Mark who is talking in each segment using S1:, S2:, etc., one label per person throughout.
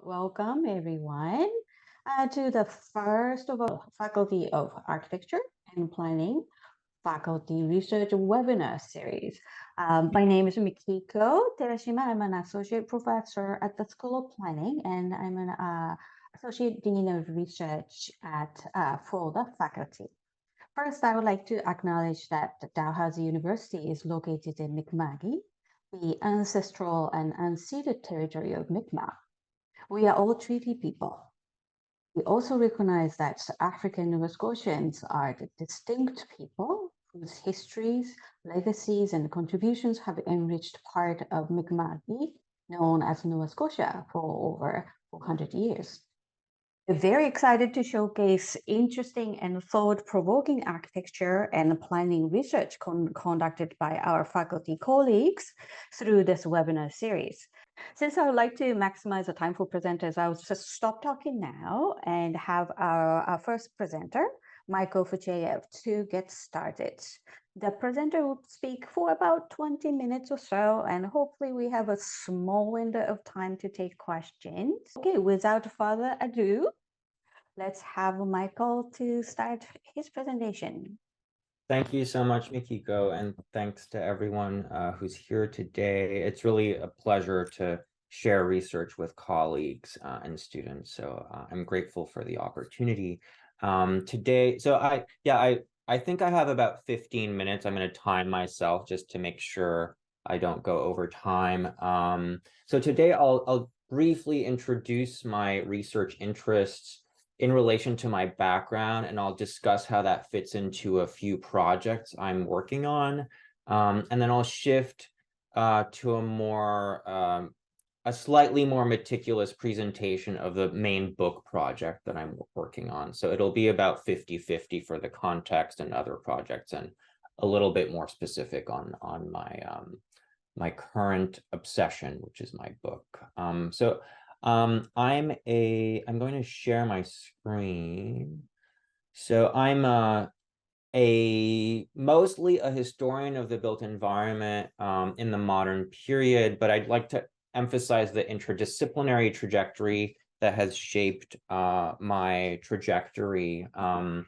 S1: Welcome everyone to the first of all Faculty of Architecture and Planning Faculty Research webinar series. My name is Mikiko Terashima. I'm an associate professor at the School of Planning, and I'm an associate dean of research at for the faculty. First, I would like to acknowledge that Dalhousie University is located in Mi'kma'ki, the ancestral and unceded territory of Mi'kmaq. We are all treaty people. We also recognize that African Nova Scotians are the distinct people whose histories, legacies, and contributions have enriched part of Mi'kma'ki, known as Nova Scotia, for over 400 years. We're very excited to showcase interesting and thought-provoking architecture and planning research conducted by our faculty colleagues through this webinar series. Since I would like to maximize the time for presenters, I'll just stop talking now and have our first presenter, Michael Faciejew, to get started. The presenter will speak for about 20 minutes or so, and hopefully we have a small window of time to take questions. Okay, without further ado, let's have Michael to start his presentation.
S2: Thank you so much, Mikiko, and thanks to everyone who's here today. It's really a pleasure to share research with colleagues and students, so I'm grateful for the opportunity today. So I think I have about 15 minutes. I'm going to time myself just to make sure I don't go over time. So today I'll briefly introduce my research interests in relation to my background, and I'll discuss how that fits into a few projects I'm working on. And then I'll shift to a slightly more meticulous presentation of the main book project that I'm working on. So it'll be about 50-50 for the context and other projects, and a little bit more specific on my current obsession, which is my book. I'm going to share my screen. So I'm mostly a historian of the built environment in the modern period, but I'd like to emphasize the interdisciplinary trajectory that has shaped my trajectory. I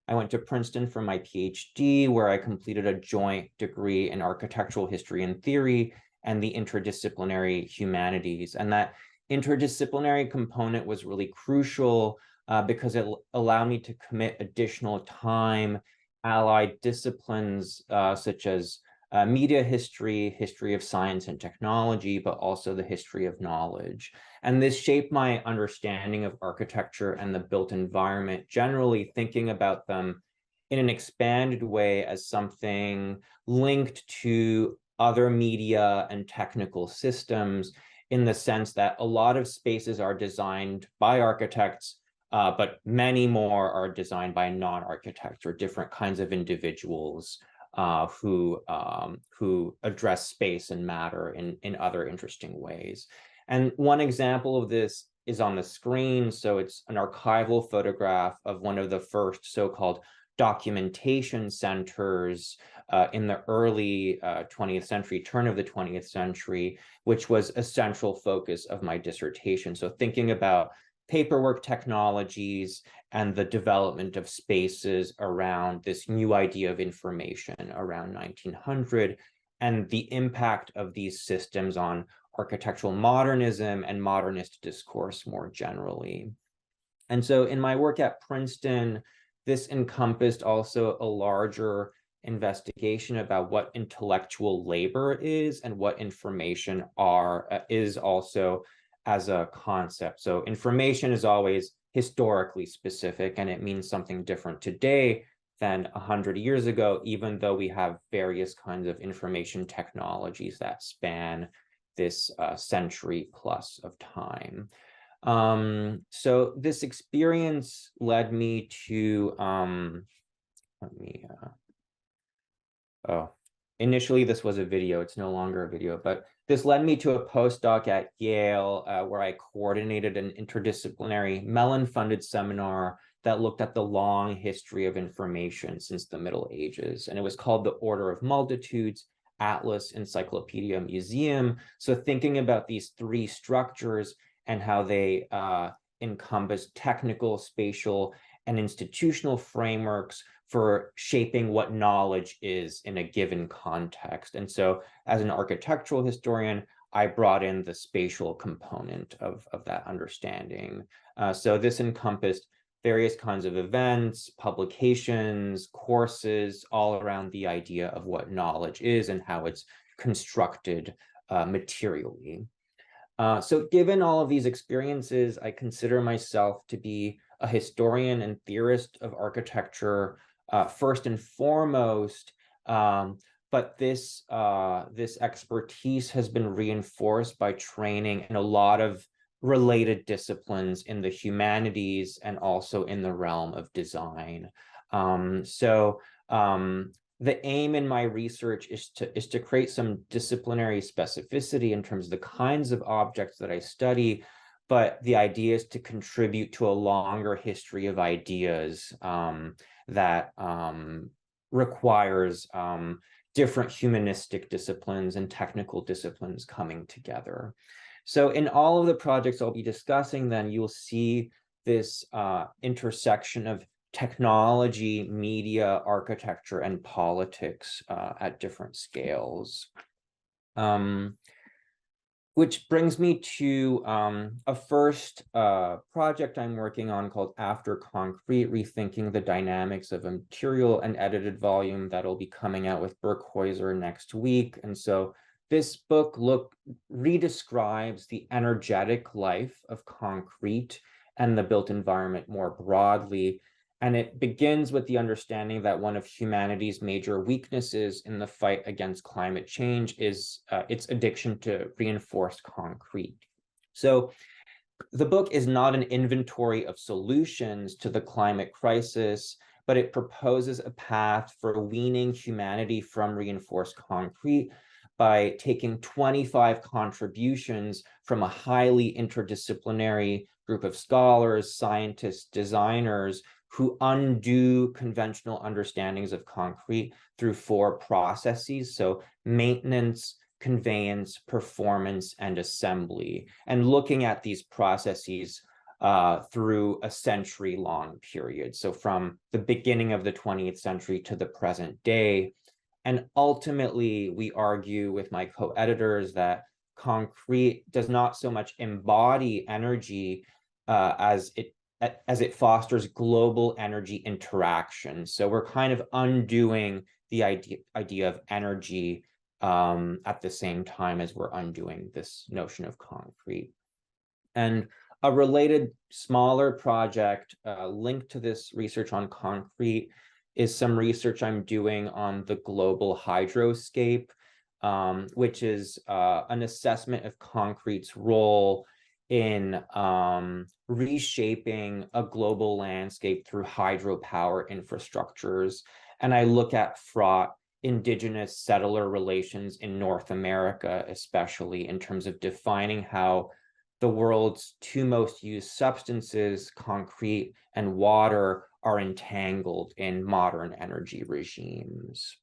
S2: went to Princeton for my PhD, where I completed a joint degree in architectural history and theory and the interdisciplinary humanities. And that interdisciplinary component was really crucial because it allowed me to commit additional time, allied disciplines such as media history, history of science and technology, but also the history of knowledge. And this shaped my understanding of architecture and the built environment, generally thinking about them in an expanded way as something linked to other media and technical systems, in the sense that a lot of spaces are designed by architects, but many more are designed by non-architects or different kinds of individuals who address space and matter in other interesting ways. And one example of this is on the screen. So it's an archival photograph of one of the first so-called documentation centers in the early 20th century, turn of the 20th century, which was a central focus of my dissertation. So thinking about paperwork technologies and the development of spaces around this new idea of information around 1900, and the impact of these systems on architectural modernism and modernist discourse more generally. And so in my work at Princeton, this encompassed also a larger investigation about what intellectual labor is and what information is also as a concept. So information is always historically specific, and it means something different today than 100 years ago, even though we have various kinds of information technologies that span this century plus of time. So this experience led me to, initially this was a video, it's no longer a video, but this led me to a postdoc at Yale where I coordinated an interdisciplinary Mellon-funded seminar that looked at the long history of information since the Middle Ages. And it was called the Order of Multitudes, Atlas, Encyclopedia, Museum. So thinking about these three structures and how they encompass technical, spatial, and institutional frameworks for shaping what knowledge is in a given context. And so as an architectural historian, I brought in the spatial component of that understanding. So this encompassed various kinds of events, publications, courses, all around the idea of what knowledge is and how it's constructed materially. So given all of these experiences, I consider myself to be a historian and theorist of architecture, first and foremost. But this expertise has been reinforced by training in a lot of related disciplines in the humanities and also in the realm of design. The aim in my research is to create some disciplinary specificity in terms of the kinds of objects that I study, but the idea is to contribute to a longer history of ideas that requires different humanistic disciplines and technical disciplines coming together. So in all of the projects I'll be discussing, then you'll see this intersection of technology, media, architecture, and politics at different scales. Which brings me to a first project I'm working on called After Concrete, Rethinking the Dynamics of a Material, an edited volume that'll be coming out with Burkhäuser next week. And so this book redescribes the energetic life of concrete and the built environment more broadly. And it begins with the understanding that one of humanity's major weaknesses in the fight against climate change is its addiction to reinforced concrete. So the book is not an inventory of solutions to the climate crisis, but it proposes a path for weaning humanity from reinforced concrete by taking 25 contributions from a highly interdisciplinary group of scholars, scientists, designers, who undo conventional understandings of concrete through 4 processes. So maintenance, conveyance, performance, and assembly, and looking at these processes through a century-long period. So from the beginning of the 20th century to the present day. And ultimately, we argue with my co-editors that concrete does not so much embody energy as it fosters global energy interaction. So we're kind of undoing the idea of energy at the same time as we're undoing this notion of concrete. And a related smaller project linked to this research on concrete is some research I'm doing on the global hydroscape, which is an assessment of concrete's role in reshaping a global landscape through hydropower infrastructures. And I look at fraught indigenous settler relations in North America, especially in terms of defining how the world's 2 most used substances, concrete and water, are entangled in modern energy regimes.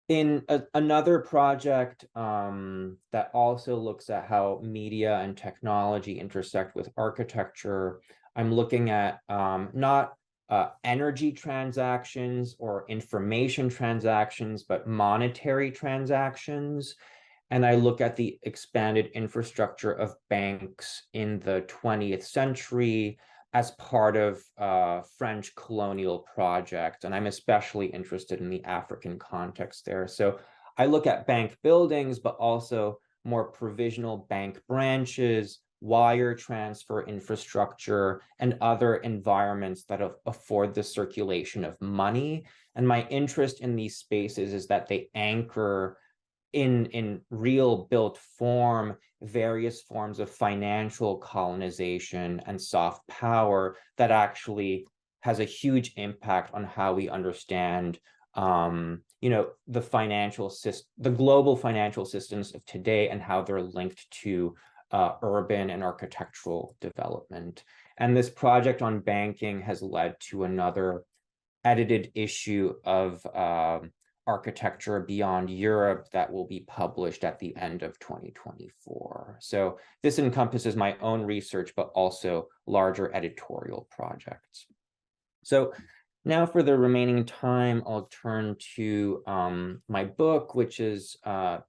S2: In another project that also looks at how media and technology intersect with architecture, I'm looking at not energy transactions or information transactions, but monetary transactions. And I look at the expanded infrastructure of banks in the 20th century as part of French colonial project. And I'm especially interested in the African context there. So I look at bank buildings, but also more provisional bank branches, wire transfer infrastructure, and other environments that afford the circulation of money. And my interest in these spaces is that they anchor in real built form various forms of financial colonization and soft power that actually has a huge impact on how we understand the global financial systems of today and how they're linked to urban and architectural development. And this project on banking has led to another edited issue of architecture beyond Europe that will be published at the end of 2024. So this encompasses my own research, but also larger editorial projects. So now for the remaining time, I'll turn to my book, which is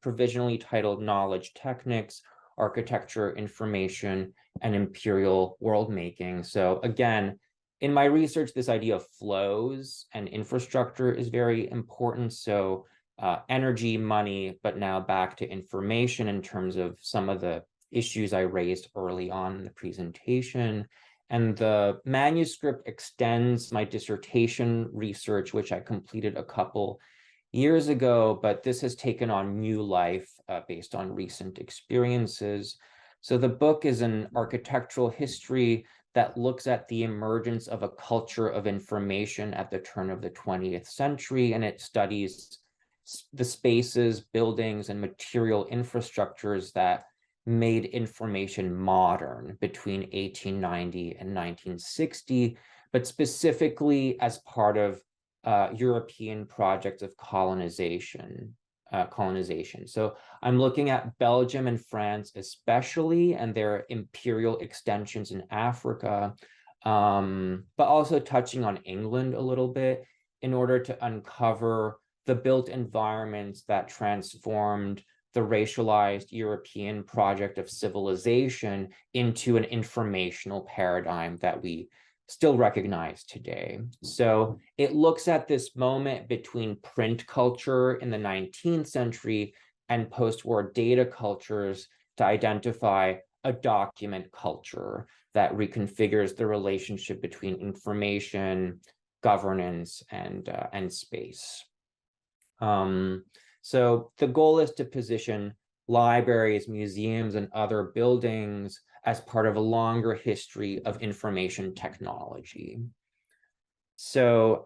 S2: provisionally titled Knowledge Techniques, Architecture, Information, and Imperial World Making. So again, in my research, this idea of flows and infrastructure is very important. So energy, money, but now back to information in terms of some of the issues I raised early on in the presentation. And the manuscript extends my dissertation research, which I completed a couple years ago, but this has taken on new life based on recent experiences. So the book is an architectural history that looks at the emergence of a culture of information at the turn of the 20th century, and it studies the spaces, buildings, and material infrastructures that made information modern between 1890 and 1960, but specifically as part of European projects of colonization. So I'm looking at Belgium and France especially, and their imperial extensions in Africa, but also touching on England a little bit in order to uncover the built environments that transformed the racialized European project of civilization into an informational paradigm that we still recognize today. So it looks at this moment between print culture in the 19th century and post-war data cultures to identify a document culture that reconfigures the relationship between information, governance, and space. So the goal is to position libraries, museums, and other buildings as part of a longer history of information technology. So,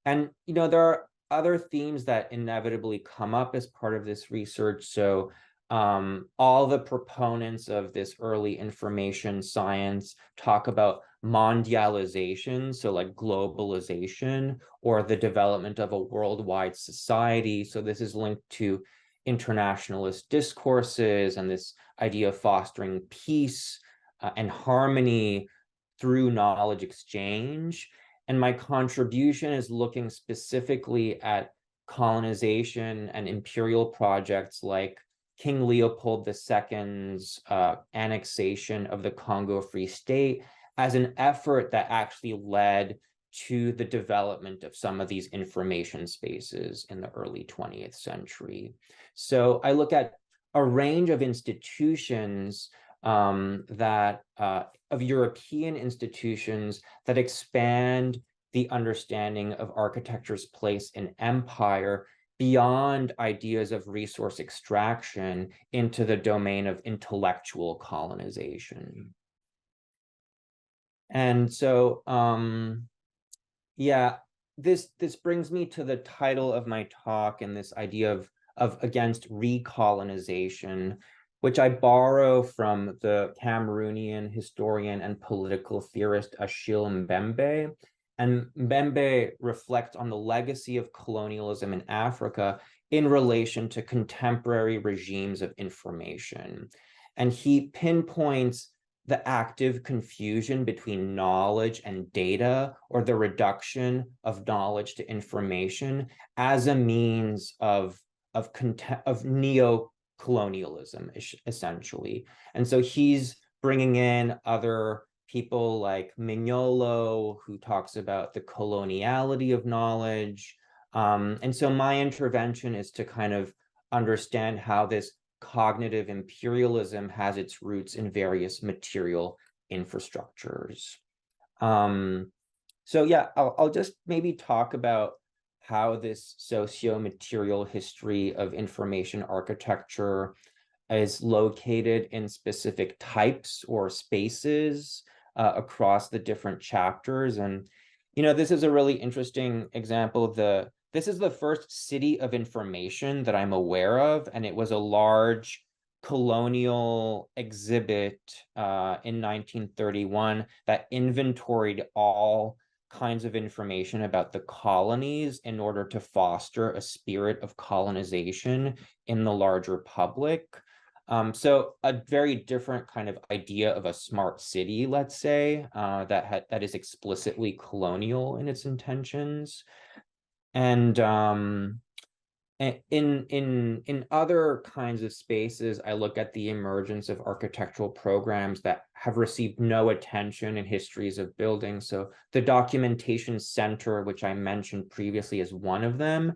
S2: and there are other themes that inevitably come up as part of this research. So all the proponents of this early information science talk about mondialization, so like globalization, or the development of a worldwide society. So this is linked to internationalist discourses and this idea of fostering peace and harmony through knowledge exchange. And my contribution is looking specifically at colonization and imperial projects like King Leopold II's annexation of the Congo Free State as an effort that actually led to the development of some of these information spaces in the early 20th century. So I look at a range of institutions of European institutions that expand the understanding of architecture's place in empire beyond ideas of resource extraction into the domain of intellectual colonization. And so, yeah, this brings me to the title of my talk and this idea of against recolonization, which I borrow from the Cameroonian historian and political theorist Achille Mbembe. And Mbembe reflects on the legacy of colonialism in Africa in relation to contemporary regimes of information. And he pinpoints the active confusion between knowledge and data, or the reduction of knowledge to information as a means of neo-colonialism, essentially. And so he's bringing in other people like Mignolo, who talks about the coloniality of knowledge. And so my intervention is to kind of understand how this cognitive imperialism has its roots in various material infrastructures. So yeah, I'll just maybe talk about how this socio-material history of information architecture is located in specific types or spaces across the different chapters. And, this is a really interesting example. This is the first city of information that I'm aware of, and it was a large colonial exhibit in 1931 that inventoried all kinds of information about the colonies in order to foster a spirit of colonization in the larger public. So a very different kind of idea of a smart city, let's say, that is explicitly colonial in its intentions. And in other kinds of spaces, I look at the emergence of architectural programs that have received no attention in histories of buildings. So the documentation center, which I mentioned previously, is one of them.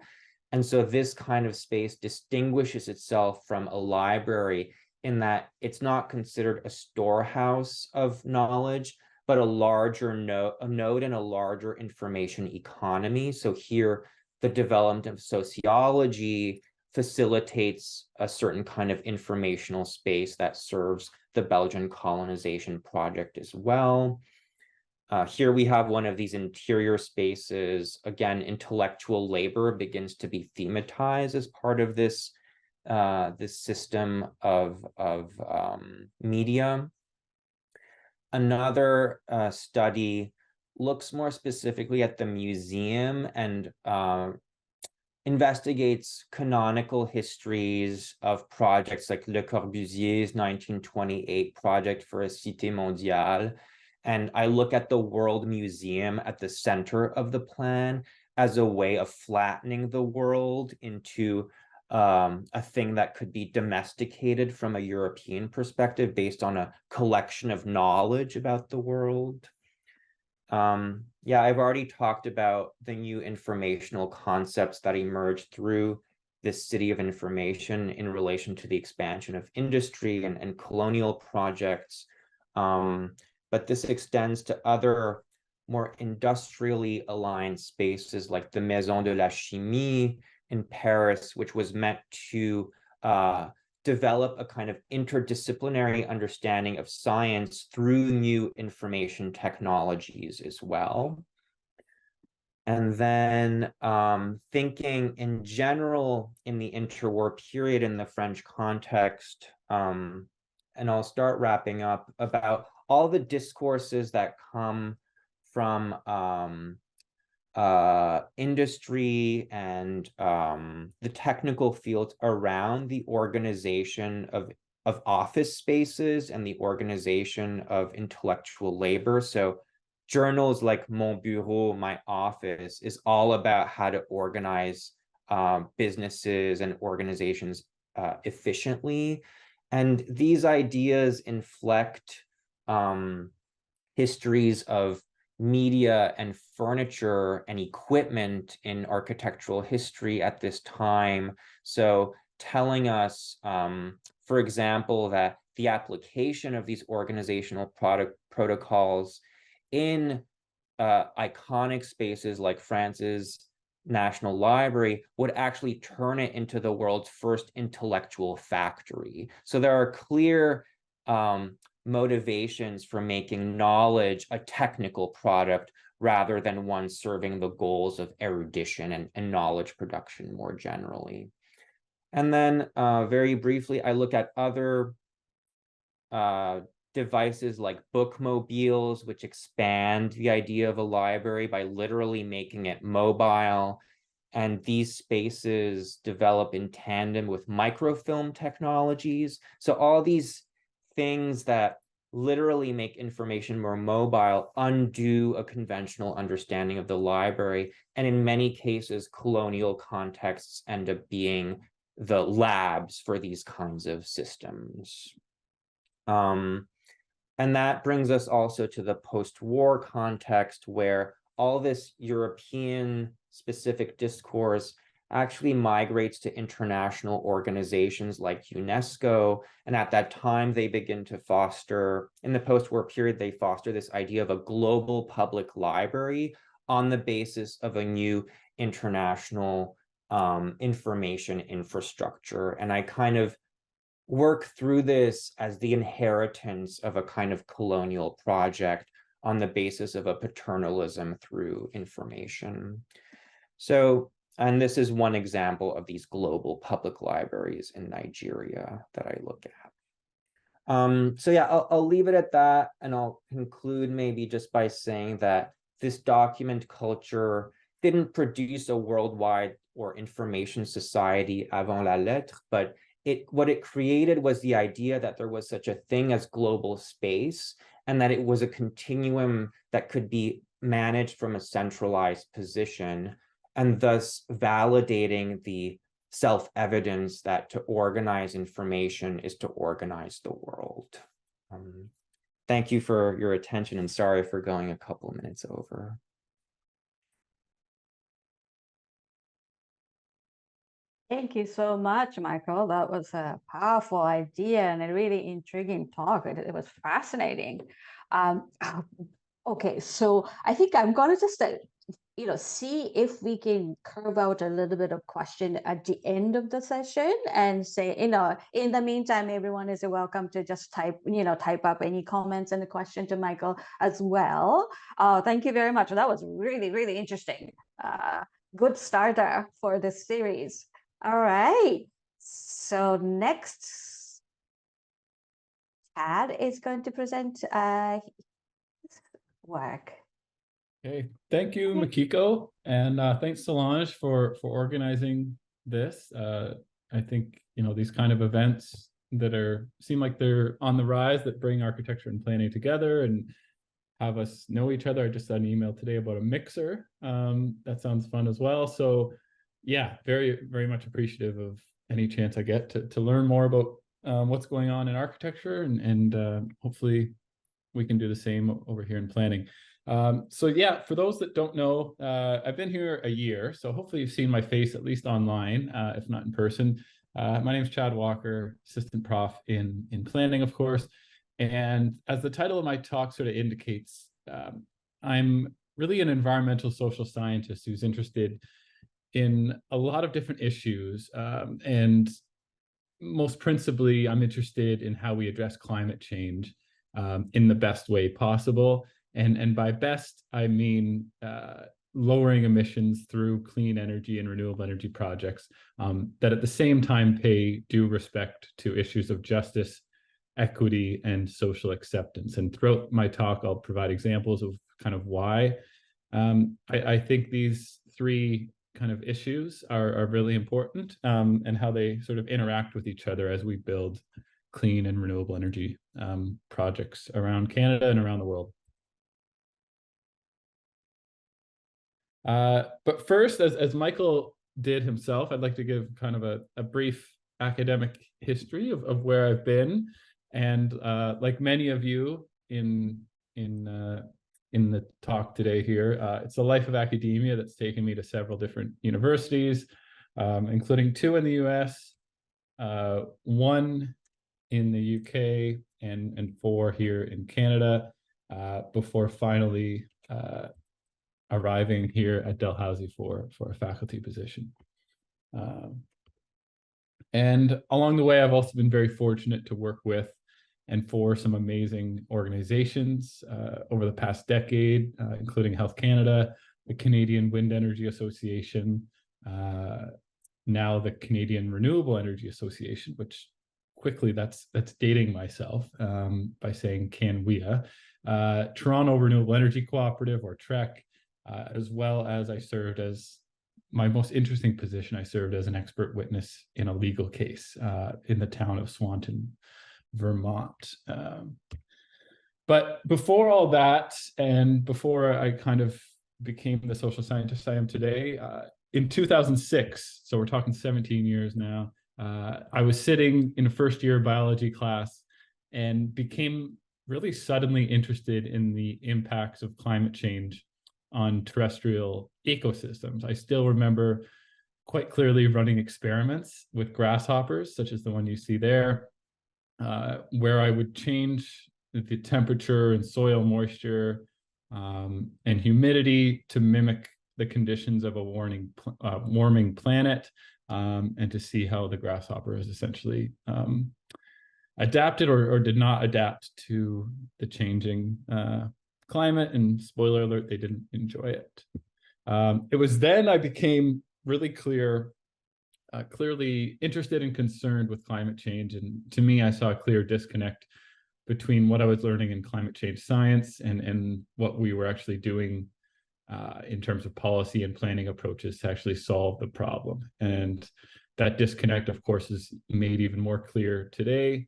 S2: And so this kind of space distinguishes itself from a library in that it's not considered a storehouse of knowledge, but a node in a larger information economy. So here, the development of sociology facilitates a certain kind of informational space that serves the Belgian colonization project as well. Here we have one of these interior spaces. Again, intellectual labor begins to be thematized as part of this, this system of media. Another study looks more specifically at the museum and investigates canonical histories of projects like Le Corbusier's 1928 project for a Cité mondiale. And I look at the World Museum at the center of the plan as a way of flattening the world into a thing that could be domesticated from a European perspective based on a collection of knowledge about the world. Yeah, I've already talked about the new informational concepts that emerged through this city of information in relation to the expansion of industry and colonial projects. But this extends to other more industrially aligned spaces like the Maison de la Chimie in Paris, which was meant to develop a kind of interdisciplinary understanding of science through new information technologies as well. And then thinking in general in the interwar period in the French context, and I'll start wrapping up about all the discourses that come from industry and the technical fields around the organization of office spaces and the organization of intellectual labor. So journals like Mon Bureau, My Office, is all about how to organize businesses and organizations efficiently. And these ideas inflect histories of media and furniture and equipment in architectural history at this time. So telling us, for example, that the application of these organizational protocols in iconic spaces like France's National Library would actually turn it into the world's first intellectual factory. So there are clear motivations for making knowledge a technical product rather than one serving the goals of erudition and knowledge production more generally. And then very briefly, I look at other devices like bookmobiles, which expand the idea of a library by literally making it mobile. And these spaces develop in tandem with microfilm technologies. So all these things that literally make information more mobile undo a conventional understanding of the library. And in many cases, colonial contexts end up being the labs for these kinds of systems. And that brings us also to the post-war context where all this European specific discourse actually migrates to international organizations like UNESCO. And at that time, they begin to foster, in the post-war period, they foster this idea of a global public library on the basis of a new international information infrastructure. And I kind of work through this as the inheritance of a kind of colonial project on the basis of a paternalism through information. So, and this is one example of these global public libraries in Nigeria that I look at. So yeah, I'll leave it at that, and I'll conclude maybe just by saying that this document culture didn't produce a worldwide or information society avant la lettre, but what it created was the idea that there was such a thing as global space, and that it was a continuum that could be managed from a centralized position, and thus validating the self-evidence that to organize information is to organize the world. Thank you for your attention, and sorry for going a couple minutes over.
S1: Thank you so much, Michael. That was a powerful idea and a really intriguing talk. It was fascinating. Okay, so I think I'm going to just see if we can curve out a little bit of question at the end of the session, and say, in the meantime, everyone is welcome to just type up any comments and the question to Michael as well. Thank you very much. That was really, really interesting. Good starter for this series. All right. So next, Chad is going to present his work.
S3: Okay, thank you, Makiko, and thanks, Solange, for organizing this. I think these kind of events that seem like they're on the rise, that bring architecture and planning together and have us know each other. I just sent an email today about a mixer. That sounds fun as well. So yeah, very, very much appreciative of any chance I get to learn more about what's going on in architecture, and hopefully we can do the same over here in planning. So yeah, for those that don't know, I've been here a year, so hopefully you've seen my face at least online, if not in person. My name is Chad Walker, assistant prof in planning, of course. And as the title of my talk sort of indicates, I'm really an environmental social scientist who's interested in a lot of different issues. And most principally, I'm interested in how we address climate change in the best way possible. And by best, I mean lowering emissions through clean energy and renewable energy projects that at the same time pay due respect to issues of justice, equity, and social acceptance. And throughout my talk, I'll provide examples of kind of why I think these three kind of issues are really important, and how they sort of interact with each other as we build clean and renewable energy projects around Canada and around the world. But first, as Michael did himself, I'd like to give kind of a brief academic history of where I've been. And like many of you in the talk today here, it's a life of academia that's taken me to several different universities, including 2 in the US, 1 in the UK, and 4 here in Canada, before finally arriving here at Dalhousie for a faculty position. And along the way, I've also been very fortunate to work with and for some amazing organizations over the past decade, including Health Canada, the Canadian Wind Energy Association, now the Canadian Renewable Energy Association, which quickly that's dating myself by saying CanWEA, Toronto Renewable Energy Cooperative, or TREC, as well as I served as my most interesting position. I served as an expert witness in a legal case in the town of Swanton, Vermont. But before all that, and before I kind of became the social scientist I am today, in 2006, so we're talking 17 years now, I was sitting in a first-year biology class and became really suddenly interested in the impacts of climate change on terrestrial ecosystems. I still remember quite clearly running experiments with grasshoppers, such as the one you see there, where I would change the temperature and soil moisture and humidity to mimic the conditions of a warming planet, and to see how the grasshopper is essentially adapted or did not adapt to the changing climate. And spoiler alert, they didn't enjoy it. It was then I became really clearly interested and concerned with climate change. And to me, I saw a clear disconnect between what I was learning in climate change science and what we were actually doing in terms of policy and planning approaches to actually solve the problem. And that disconnect, of course, is made even more clear today,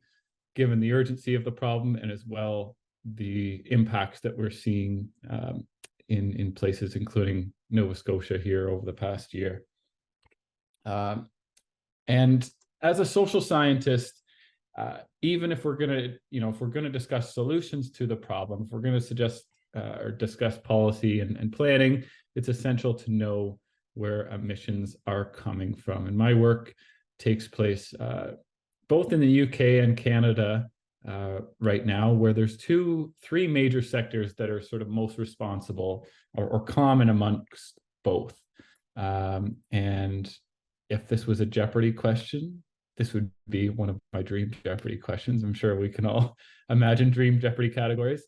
S3: given the urgency of the problem and as well the impacts that we're seeing in places including Nova Scotia here over the past year. And as a social scientist, even if we're going to discuss solutions to the problem, if we're going to suggest or discuss policy and planning, it's essential to know where emissions are coming from. And my work takes place both in the UK and Canada right now, where there's three major sectors that are sort of most responsible or common amongst both. And if this was a Jeopardy question, this would be one of my dream Jeopardy questions. I'm sure we can all imagine dream Jeopardy categories.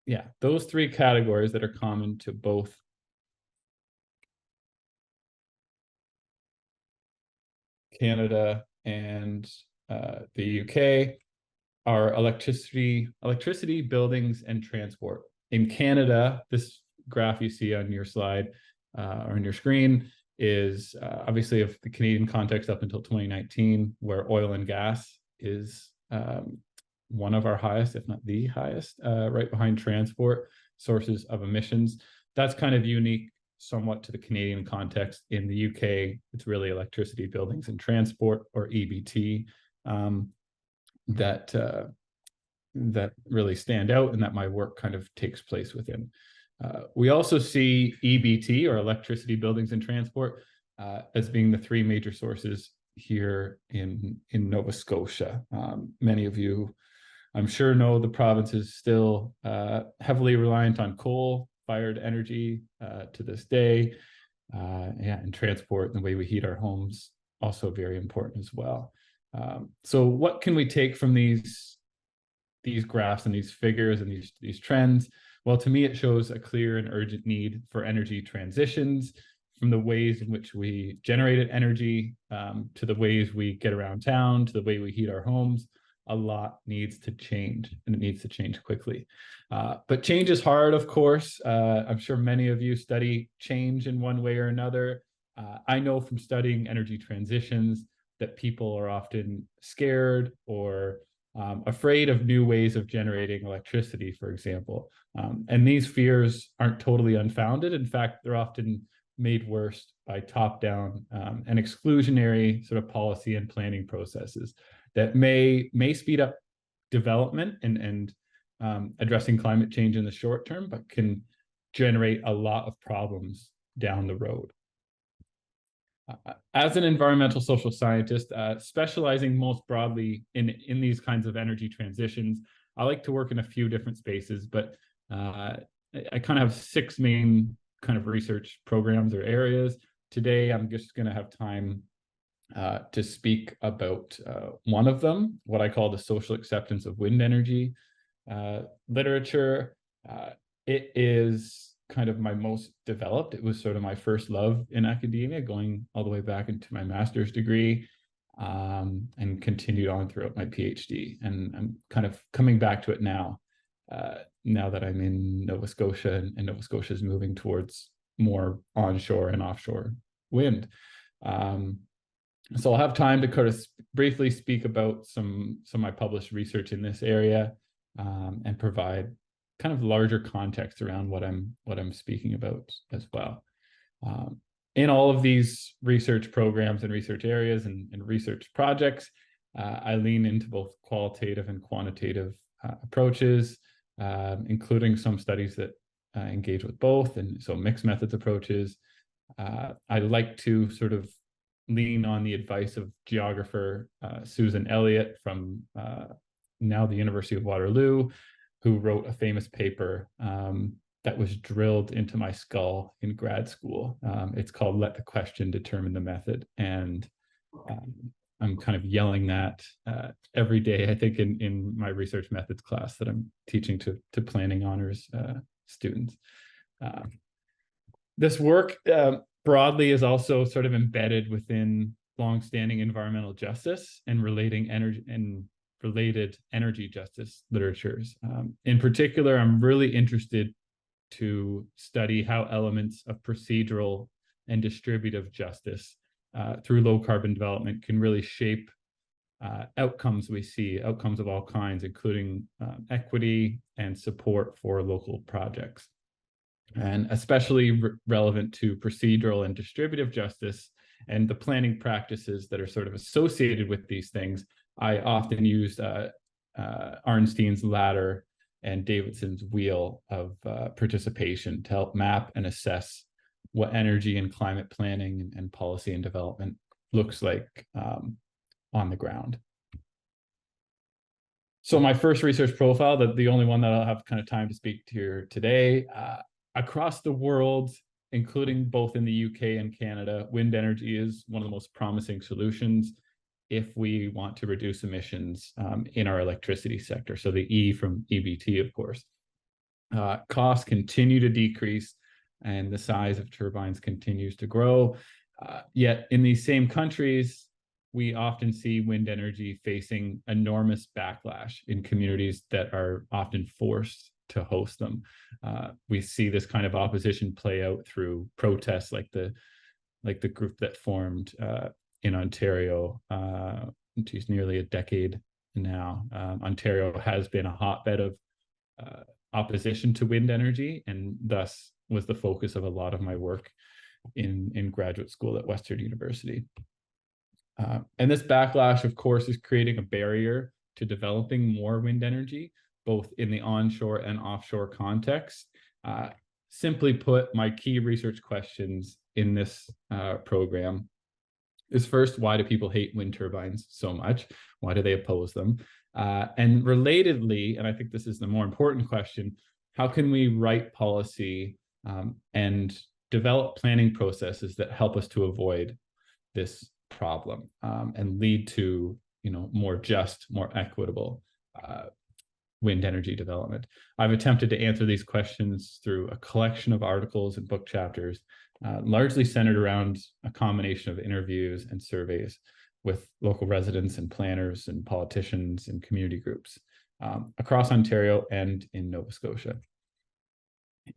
S3: Yeah, those three categories that are common to both Canada and the UK are electricity, buildings, and transport. In Canada, this graph you see on your slide or on your screen is obviously of the Canadian context up until 2019, where oil and gas is one of our highest, if not the highest, right behind transport sources of emissions. That's kind of unique somewhat to the Canadian context. In the UK, it's really electricity, buildings, and transport, or EBT, that really stand out and that my work kind of takes place within. We also see EBT, or electricity, buildings, and transport, as being the three major sources here in Nova Scotia. Many of you, I'm sure, know the province is still heavily reliant on coal-fired energy to this day. And transport and the way we heat our homes, also very important as well. So what can we take from these graphs and these figures and these trends? Well, to me, it shows a clear and urgent need for energy transitions, from the ways in which we generated energy to the ways we get around town, to the way we heat our homes. A lot needs to change, and it needs to change quickly. But change is hard, of course. I'm sure many of you study change in one way or another. I know from studying energy transitions that people are often scared or afraid of new ways of generating electricity, for example. And these fears aren't totally unfounded. In fact, they're often made worse by top-down and exclusionary sort of policy and planning processes that may speed up development and addressing climate change in the short term, but can generate a lot of problems down the road. As an environmental social scientist, specializing most broadly in these kinds of energy transitions, I like to work in a few different spaces, but I kind of have 6 main kind of research programs or areas. Today, I'm just going to have time to speak about one of them, what I call the social acceptance of wind energy literature. It is kind of my most developed. It was sort of my first love in academia, going all the way back into my master's degree, and continued on throughout my PhD. And I'm kind of coming back to it now, now that I'm in Nova Scotia, and Nova Scotia is moving towards more onshore and offshore wind. So I'll have time to kind of briefly speak about some of my published research in this area, and provide kind of larger context around what I'm speaking about as well. In all of these research programs and research areas and research projects, I lean into both qualitative and quantitative approaches, including some studies that engage with both, and so mixed methods approaches. I like to sort of lean on the advice of geographer Susan Elliott from now the University of Waterloo, who wrote a famous paper that was drilled into my skull in grad school. It's called "Let the Question Determine the Method." And I'm kind of yelling that every day, I think, in my research methods class that I'm teaching to planning honors students. This work broadly is also sort of embedded within longstanding environmental justice and relating energy and related energy justice literatures. In particular, I'm really interested to study how elements of procedural and distributive justice through low carbon development can really shape outcomes we see, outcomes of all kinds, including equity and support for local projects. And especially relevant to procedural and distributive justice and the planning practices that are sort of associated with these things. I often used Arnstein's ladder and Davidson's wheel of participation to help map and assess what energy and climate planning and policy and development looks like on the ground. So my first research profile, the only one that I'll have kind of time to speak to here today, across the world, including both in the UK and Canada, wind energy is one of the most promising solutions if we want to reduce emissions in our electricity sector. So the E from EBT, of course. Costs continue to decrease and the size of turbines continues to grow. Yet in these same countries, we often see wind energy facing enormous backlash in communities that are often forced to host them. We see this kind of opposition play out through protests like the group that formed in Ontario, geez, nearly a decade now. Ontario has been a hotbed of opposition to wind energy, and thus was the focus of a lot of my work in graduate school at Western University. And this backlash, of course, is creating a barrier to developing more wind energy, both in the onshore and offshore context. Simply put, my key research questions in this program is first, why do people hate wind turbines so much? Why do they oppose them? And relatedly, and I think this is the more important question, how can we write policy and develop planning processes that help us to avoid this problem and lead to, more just, more equitable wind energy development? I've attempted to answer these questions through a collection of articles and book chapters, largely centered around a combination of interviews and surveys with local residents and planners and politicians and community groups across Ontario and in Nova Scotia.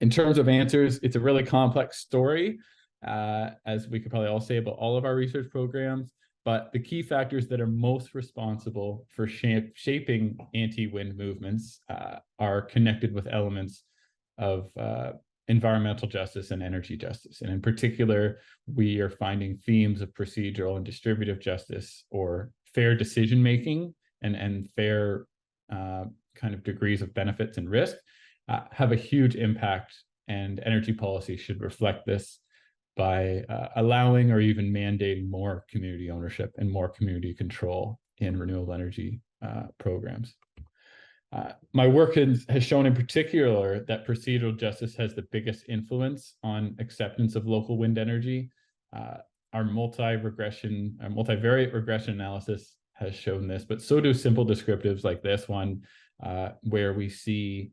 S3: In terms of answers, it's a really complex story, as we could probably all say about all of our research programs, but the key factors that are most responsible for shaping anti-wind movements are connected with elements of environmental justice and energy justice. And in particular, we are finding themes of procedural and distributive justice, or fair decision-making and fair kind of degrees of benefits and risk have a huge impact, and energy policy should reflect this by allowing or even mandating more community ownership and more community control in renewable energy programs. My work has shown in particular that procedural justice has the biggest influence on acceptance of local wind energy. Our multivariate regression analysis has shown this, but so do simple descriptives like this one, where we see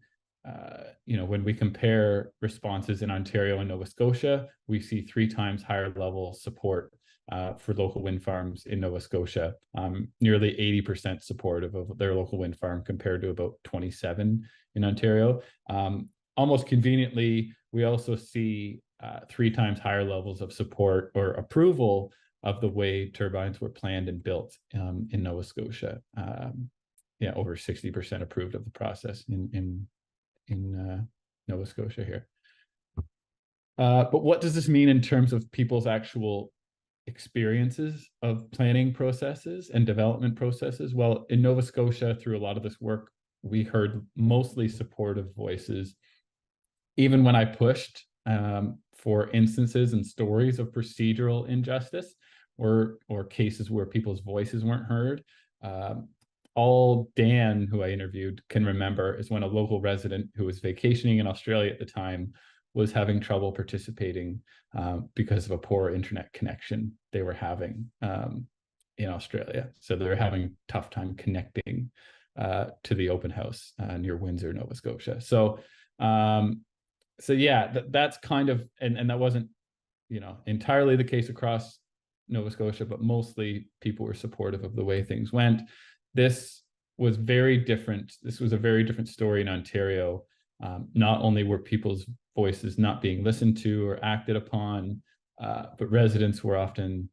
S3: when we compare responses in Ontario and Nova Scotia, we see 3 times higher level support for local wind farms in Nova Scotia, nearly 80% supportive of their local wind farm compared to about 27 in Ontario. Almost conveniently, we also see 3 times higher levels of support or approval of the way turbines were planned and built in Nova Scotia. Over 60% approved of the process in Nova Scotia here. But what does this mean in terms of people's actual experiences of planning processes and development processes? Well, in Nova Scotia, through a lot of this work, we heard mostly supportive voices. Even when I pushed for instances and stories of procedural injustice or cases where people's voices weren't heard, all Dan, who I interviewed, can remember is when a local resident who was vacationing in Australia at the time was having trouble participating because of a poor internet connection they were having in Australia. So they were having a tough time connecting to the open house near Windsor, Nova Scotia. So yeah, that's kind of, and that wasn't, entirely the case across Nova Scotia, but mostly people were supportive of the way things went. This was very different. This was a very different story in Ontario. Not only were people's voices not being listened to or acted upon, but residents were often,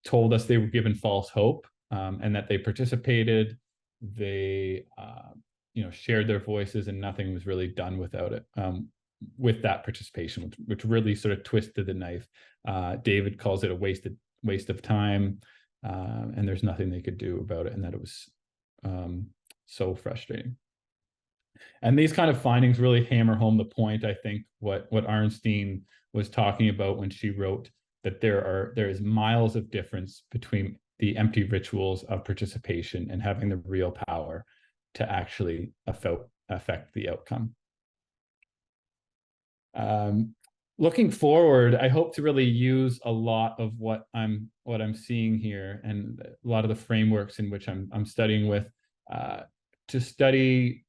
S3: told us they were given false hope, and that they participated. They, shared their voices, and nothing was really done without it. With that participation, which really sort of twisted the knife. David calls it a waste of time, and there's nothing they could do about it, and that it was so frustrating. And these kind of findings really hammer home the point, I think, what Arnstein was talking about when she wrote that there is miles of difference between the empty rituals of participation and having the real power to actually affect the outcome. Looking forward, I hope to really use a lot of what I'm seeing here and a lot of the frameworks in which I'm studying with, to study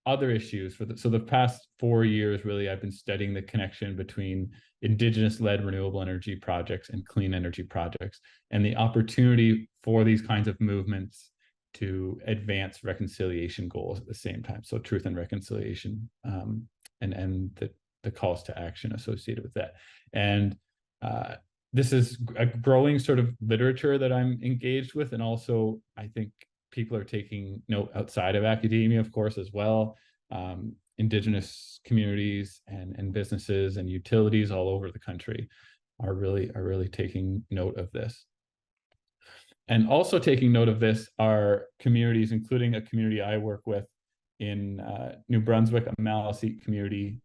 S3: other issues. So the past 4 years, really, I've been studying the connection between Indigenous-led renewable energy projects and clean energy projects, and the opportunity for these kinds of movements to advance reconciliation goals at the same time. So truth and reconciliation, and the calls to action associated with that. And this is a growing sort of literature that I'm engaged with. And also, I think people are taking note outside of academia, of course, as well. Indigenous communities and businesses and utilities all over the country are really taking note of this. And also taking note of this are communities, including a community I work with in New Brunswick, a Maliseet community,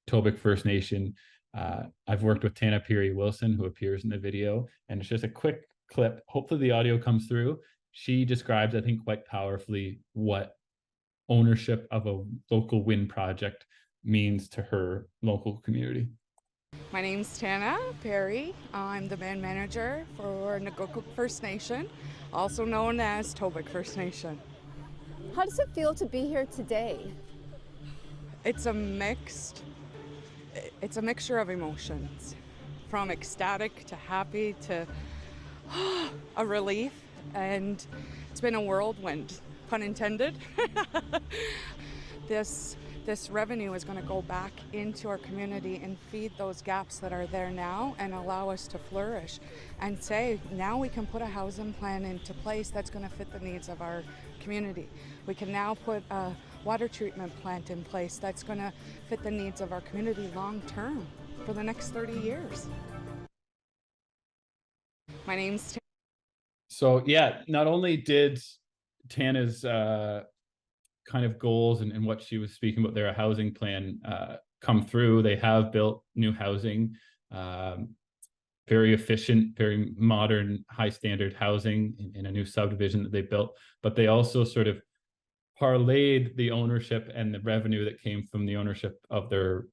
S3: Tobic First Nation. I've worked with Tana Peary-Wilson, who appears in the video, and it's just a quick clip. Hopefully the audio comes through. She describes, I think, quite powerfully what ownership of a local wind project means to her local community.
S4: My name's Tana Perry. I'm the band manager for Nagokuk First Nation, also known as Tobic First Nation.
S5: How does it feel to be here today?
S4: It's a mixture of emotions, from ecstatic to happy to a relief, and it's been a whirlwind, pun intended. This revenue is going to go back into our community and feed those gaps that are there now and allow us to flourish and say, now we can put a housing plan into place that's going to fit the needs of our community. We can now put a water treatment plant in place that's going to fit the needs of our community long term for the next 30 years. My name's
S3: So yeah, not only did Tana's kind of goals and what she was speaking about there, a housing plan, come through. They have built new housing, very efficient, very modern, high standard housing in a new subdivision that they built. But they also sort of parlayed the ownership and the revenue that came from the ownership of their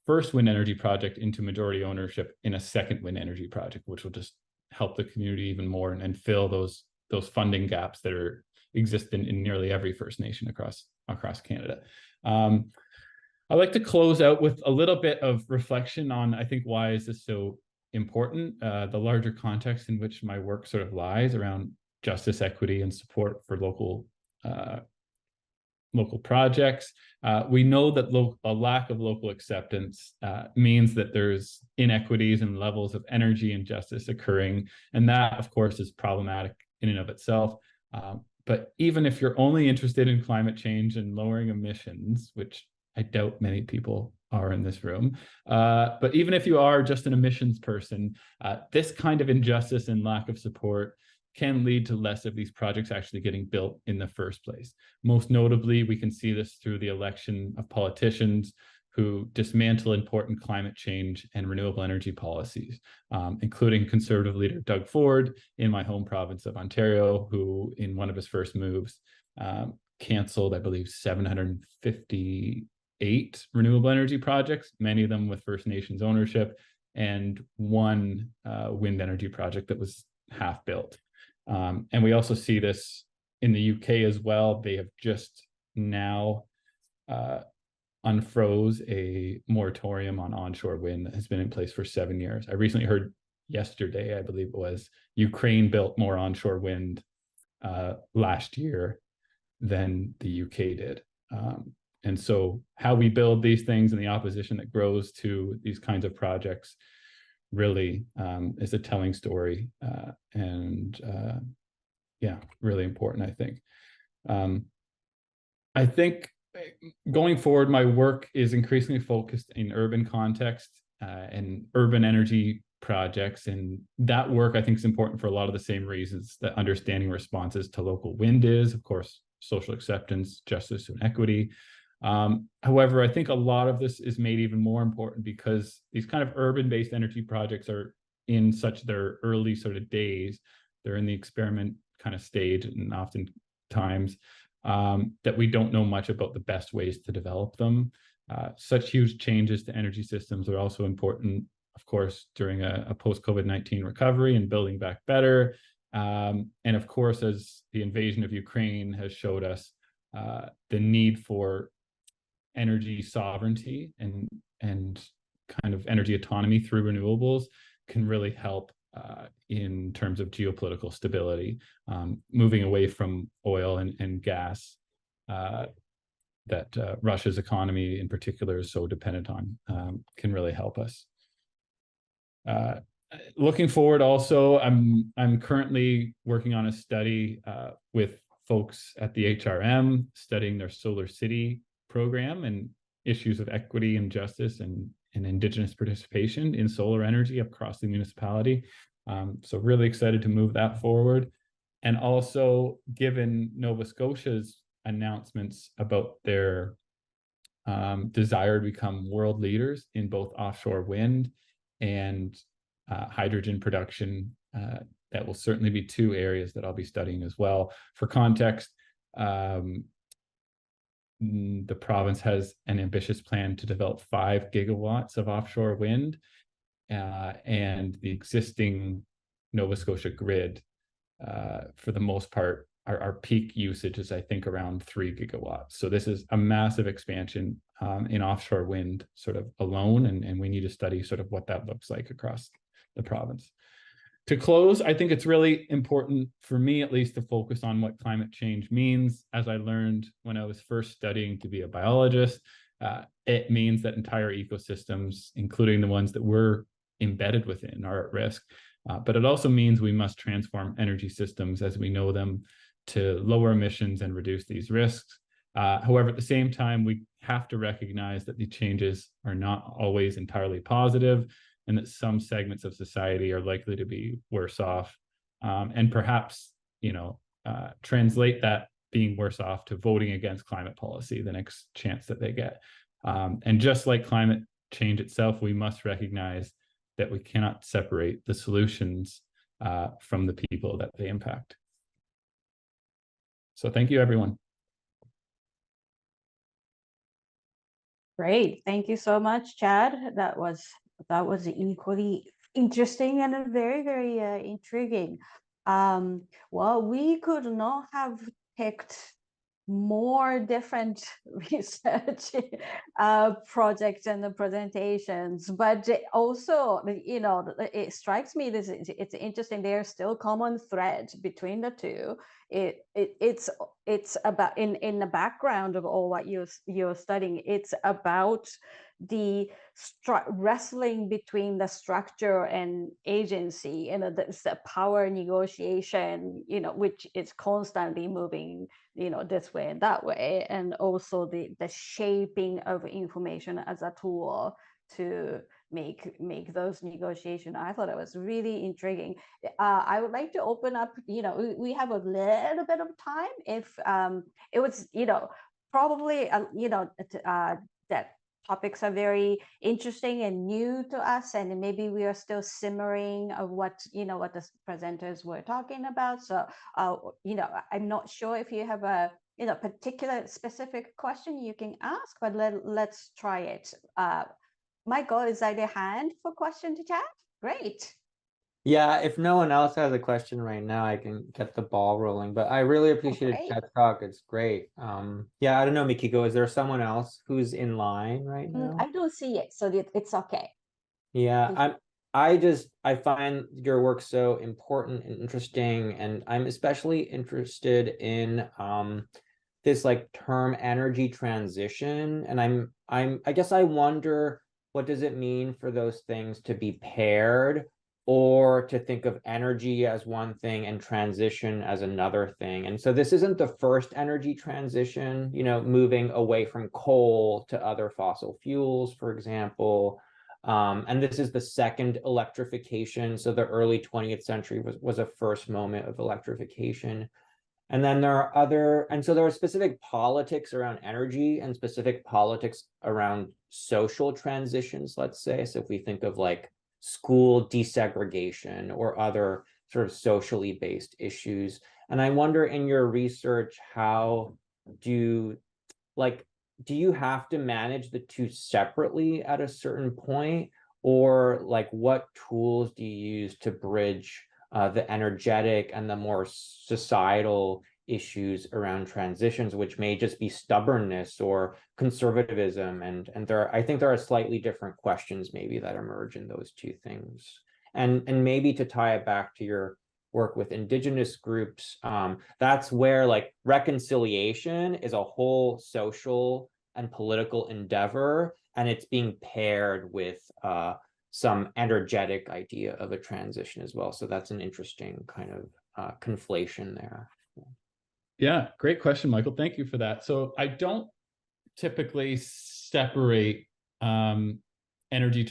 S3: first wind energy project into majority ownership in a second wind energy project, which will just help the community even more and fill those funding gaps that exist in nearly every First Nation across Canada. I'd like to close out with a little bit of reflection on, I think, why is this so important? The larger context in which my work sort of lies around justice, equity, and support for local projects. We know that a lack of local acceptance means that there's inequities and levels of energy and justice occurring. And that, of course, is problematic in and of itself. But even if you're only interested in climate change and lowering emissions, which I doubt many people are in this room, but even if you are just an emissions person, this kind of injustice and lack of support can lead to less of these projects actually getting built in the first place. Most notably, we can see this through the election of politicians who dismantle important climate change and renewable energy policies, including Conservative leader Doug Ford in my home province of Ontario, who in one of his first moves canceled, I believe, 758 renewable energy projects, many of them with First Nations ownership, and one wind energy project that was half built. And we also see this in the UK as well. They have just now unfroze a moratorium on onshore wind that has been in place for 7 years. I recently heard yesterday, I believe it was, Ukraine built more onshore wind last year than the UK did. And so how we build these things and the opposition that grows to these kinds of projects really is a telling story, and yeah, really important, I think. I think going forward, my work is increasingly focused in urban context and urban energy projects. And that work, I think, is important for a lot of the same reasons that understanding responses to local wind is, of course, social acceptance, justice, and equity. However, I think a lot of this is made even more important because these kind of urban-based energy projects are in such their early sort of days. They're in the experiment kind of stage, and oftentimes that we don't know much about the best ways to develop them. Such huge changes to energy systems are also important, of course, during a post-COVID-19 recovery and building back better. And of course, as the invasion of Ukraine has showed us, the need for energy sovereignty and kind of energy autonomy through renewables can really help in terms of geopolitical stability, moving away from oil and gas that Russia's economy in particular is so dependent on, can really help us. Looking forward also, I'm currently working on a study with folks at the HRM studying their Solar City program and issues of equity and justice and Indigenous participation in solar energy across the municipality. So really excited to move that forward. And also, given Nova Scotia's announcements about their desire to become world leaders in both offshore wind and hydrogen production, that will certainly be two areas that I'll be studying as well. For context, the province has an ambitious plan to develop 5 gigawatts of offshore wind, and the existing Nova Scotia grid, for the most part, our peak usage is, I think, around 3 gigawatts. So this is a massive expansion in offshore wind sort of alone, and we need to study sort of what that looks like across the province. To close, I think it's really important for me, at least, to focus on what climate change means. As I learned when I was first studying to be a biologist, it means that entire ecosystems, including the ones that we're embedded within, are at risk. But it also means we must transform energy systems as we know them to lower emissions and reduce these risks. However, at the same time, we have to recognize that the changes are not always entirely positive, and that some segments of society are likely to be worse off, and perhaps, translate that being worse off to voting against climate policy the next chance that they get. And just like climate change itself, we must recognize that we cannot separate the solutions from the people that they impact. So thank you, everyone.
S1: Great. Thank you so much, Chad. That was equally interesting and very, very intriguing. Well, we could not have picked more different research projects and the presentations, but also, it strikes me this it's interesting. There's still common thread between the two. It's about in the background of all what you're studying. It's about the wrestling between the structure and agency, and the power negotiation, which is constantly moving, this way and that way, and also the shaping of information as a tool to make those negotiations. I thought it was really intriguing. I would like to open up, we have a little bit of time. If it was, probably, that topics are very interesting and new to us, and maybe we are still simmering of what the presenters were talking about. So I'm not sure if you have a particular specific question you can ask, but let's try it. Michael, is that a hand for question to chat? Great.
S2: Yeah, if no one else has a question right now, I can get the ball rolling. But I really appreciated Chad's talk. It's great. Yeah, I don't know, Mikiko, is there someone else who's in line right now?
S1: I don't see it, so it's okay.
S2: Yeah, I find your work so important and interesting, and I'm especially interested in this like term energy transition. And I guess I wonder, what does it mean for those things to be paired, or to think of energy as one thing and transition as another thing? And so this isn't the first energy transition, moving away from coal to other fossil fuels, for example. And this is the second electrification. So the early 20th century was a first moment of electrification. And then so there are specific politics around energy and specific politics around social transitions, let's say. So if we think of like school desegregation or other sort of socially based issues. And I wonder, in your research, how do you have to manage the two separately at a certain point? Or like, what tools do you use to bridge the energetic and the more societal issues around transitions, which may just be stubbornness or conservatism? And I think there are slightly different questions maybe that emerge in those two things. And maybe to tie it back to your work with indigenous groups, that's where like reconciliation is a whole social and political endeavor, and it's being paired with some energetic idea of a transition as well. So that's an interesting kind of conflation there.
S3: Yeah, great question, Michael. Thank you for that. So I don't typically separate energy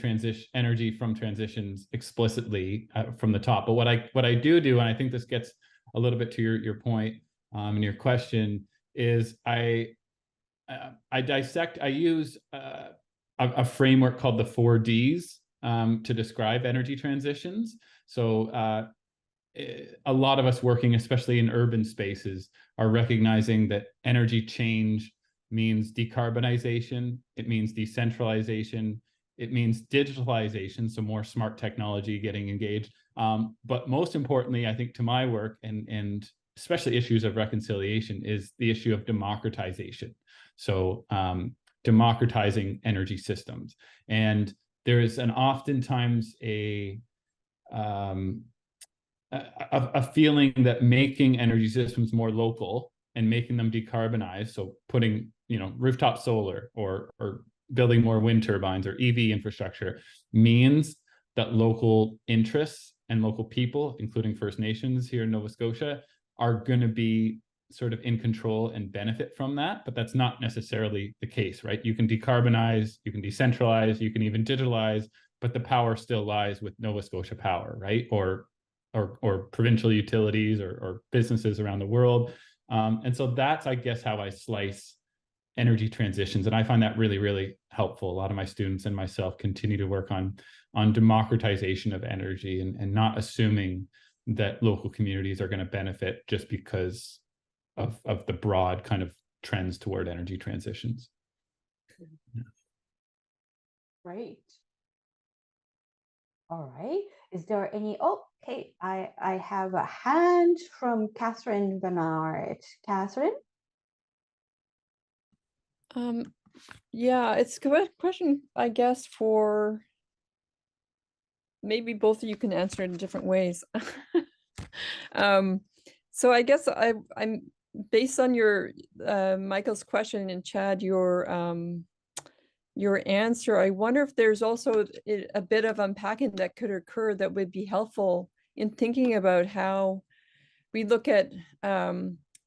S3: from transitions explicitly from the top. But what I do, and I think this gets a little bit to your point and your question, is I use a framework called the 4Ds to describe energy transitions. So a lot of us working, especially in urban spaces, are recognizing that energy change means decarbonization, it means decentralization, it means digitalization, so more smart technology getting engaged. But most importantly, I think, to my work, and especially issues of reconciliation, is the issue of democratization. So democratizing energy systems. And there is oftentimes a feeling that making energy systems more local and making them decarbonize, so putting rooftop solar or building more wind turbines or EV infrastructure, means that local interests and local people, including First Nations here in Nova Scotia, are going to be sort of in control and benefit from that. But that's not necessarily the case, right? You can decarbonize, you can decentralize, you can even digitalize, but the power still lies with Nova Scotia Power, right? Or provincial utilities or businesses around the world. And so that's, I guess, how I slice energy transitions. And I find that really, really helpful. A lot of my students and myself continue to work on democratization of energy and not assuming that local communities are going to benefit just because of the broad kind of trends toward energy transitions. Yeah.
S1: Great. All right. Is there any? Oh, okay. I have a hand from Catherine Bernard. Catherine?
S6: Yeah, it's a good question, I guess, for maybe both of you can answer it in different ways. So I guess I'm based on your Michael's question and Chad, your answer. I wonder if there's also a bit of unpacking that could occur that would be helpful in thinking about how we look at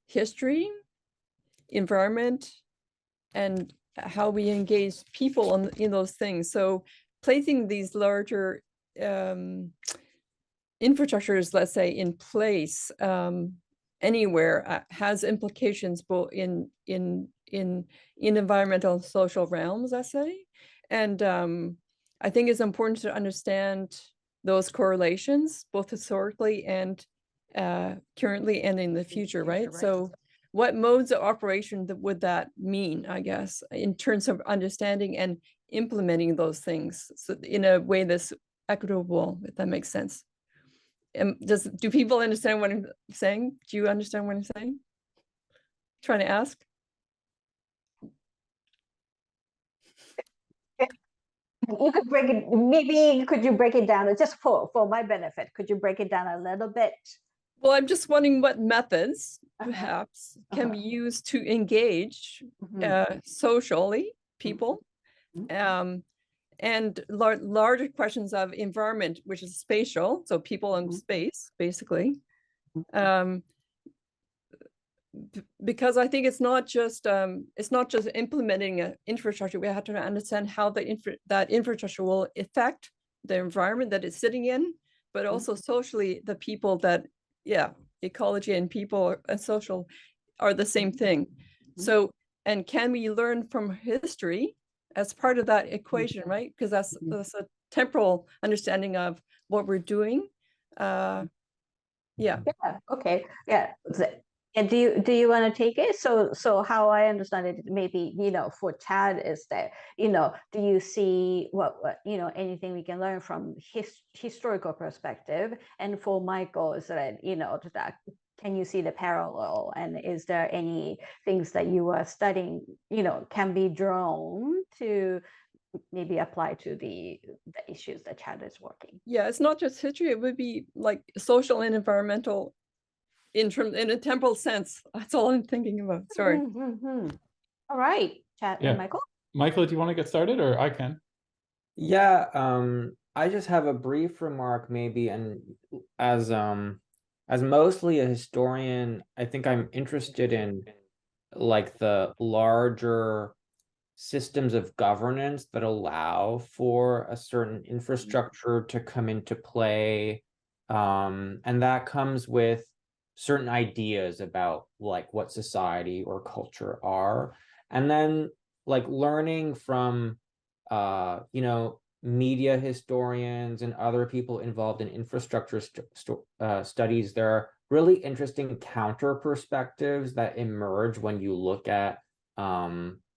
S6: history, environment, and how we engage people in those things. So placing these larger infrastructures, let's say, in place anywhere has implications both in environmental and social realms, I say. And I think it's important to understand those correlations, both historically and currently and in the future, right? So what modes of operation would that mean, I guess, in terms of understanding and implementing those things, so in a way that's equitable, if that makes sense? Do people understand what I'm saying? Do you understand what I'm saying? Trying to ask.
S1: you could break it, maybe could you break it down just for my benefit? Could you break it down a little bit?
S6: Well, I'm just wondering what methods
S1: Uh-huh.
S6: perhaps can
S1: Uh-huh.
S6: be used to engage socially people, and larger questions of environment, which is spatial, so people in space, basically. Because I think it's not just implementing an infrastructure. We have to understand how that infrastructure will affect the environment that it's sitting in, but also socially, the people that, ecology and people and social are the same thing. So, and can we learn from history as part of that equation, right? Because that's a temporal understanding of what we're doing. Yeah.
S1: Okay. Yeah. And do you want to take it? So how I understand it, maybe, for Chad is that, do you see what anything we can learn from historical perspective? And for Michael, is that, that can you see the parallel? And is there any things that you are studying, can be drawn to maybe apply to the issues that Chad is working?
S6: Yeah, it's not just history, it would be like social and environmental in a temporal sense. That's all I'm thinking about. Sorry.
S1: All right, Chad and Michael.
S3: Michael, do you want to get started, or I can?
S2: Yeah, I just have a brief remark maybe, and as mostly a historian, I think I'm interested in like the larger systems of governance that allow for a certain infrastructure to come into play. And that comes with certain ideas about like what society or culture are. And then like learning from, media historians and other people involved in infrastructure studies, there are really interesting counter perspectives that emerge when you look at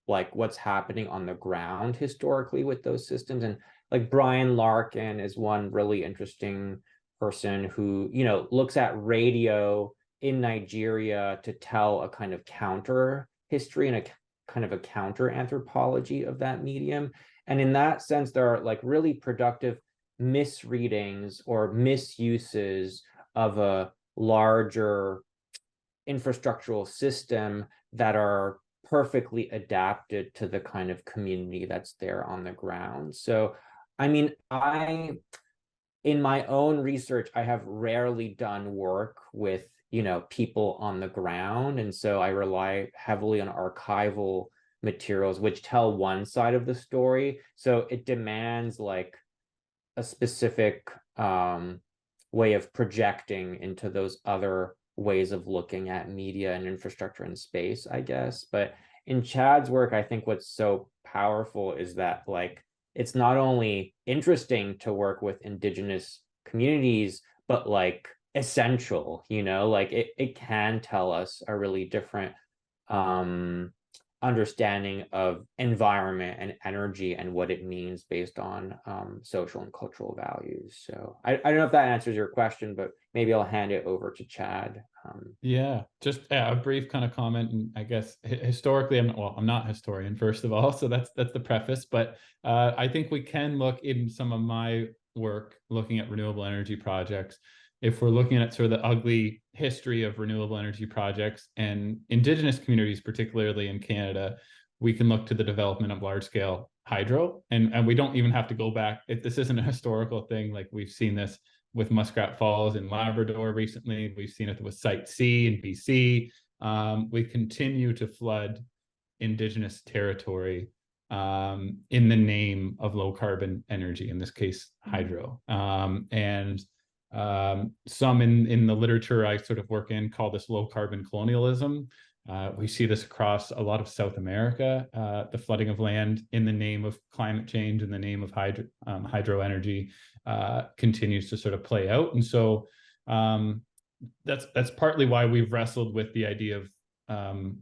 S2: like what's happening on the ground historically with those systems. And like Brian Larkin is one really interesting person who, looks at radio in Nigeria to tell a kind of counter history and a kind of a counter anthropology of that medium. And in that sense, there are like really productive misreadings or misuses of a larger infrastructural system that are perfectly adapted to the kind of community that's there on the ground. So, I mean, in my own research, I have rarely done work with, people on the ground. And so I rely heavily on archival materials, which tell one side of the story. So it demands like a specific way of projecting into those other ways of looking at media and infrastructure and space, I guess. But in Chad's work, I think what's so powerful is that like it's not only interesting to work with indigenous communities, but like essential, like it can tell us a really different understanding of environment and energy and what it means based on social and cultural values. So I don't know if that answers your question, but maybe I'll hand it over to Chad.
S3: Yeah, just a brief kind of comment. And I guess historically, I'm not a historian, first of all, so that's the preface. But I think we can look in some of my work looking at renewable energy projects. If we're looking at sort of the ugly history of renewable energy projects and indigenous communities, particularly in Canada, we can look to the development of large-scale hydro. And we don't even have to go back. This isn't a historical thing. Like we've seen this with Muskrat Falls in Labrador recently. We've seen it with Site C in BC. We continue to flood indigenous territory in the name of low carbon energy, in this case, hydro. Some in the literature I sort of work in call this low carbon colonialism. We see this across a lot of South America, the flooding of land in the name of climate change, in the name of hydro energy, continues to sort of play out. And so that's partly why we've wrestled with the idea of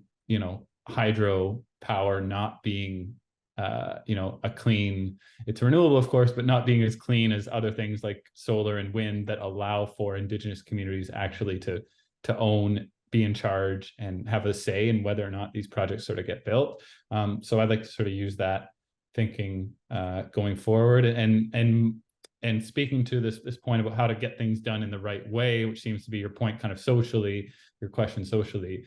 S3: hydro power not being a clean, it's renewable, of course, but not being as clean as other things like solar and wind that allow for indigenous communities actually to own, be in charge, and have a say in whether or not these projects sort of get built. So I'd like to sort of use that thinking going forward. And speaking to this point about how to get things done in the right way, which seems to be your point kind of socially, your question socially,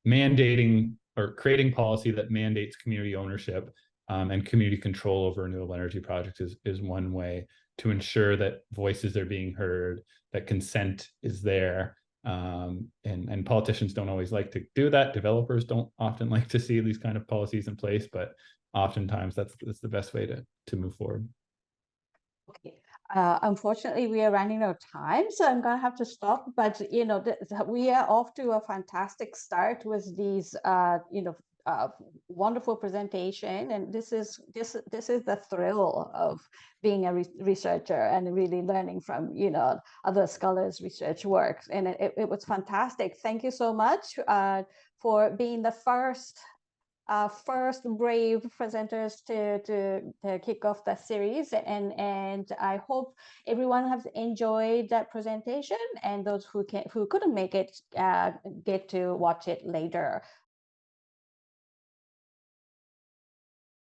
S3: mandating or creating policy that mandates community ownership and community control over renewable energy projects is one way to ensure that voices are being heard, that consent is there. And politicians don't always like to do that. Developers don't often like to see these kind of policies in place, but oftentimes that's the best way to move forward.
S1: Okay. Unfortunately, we are running out of time, so I'm gonna have to stop. But we are off to a fantastic start with these, wonderful presentation, and this is the thrill of being a researcher and really learning from other scholars' research works, and it was fantastic. Thank you so much for being the first brave presenters to kick off the series, and I hope everyone has enjoyed that presentation, and those who couldn't make it get to watch it later.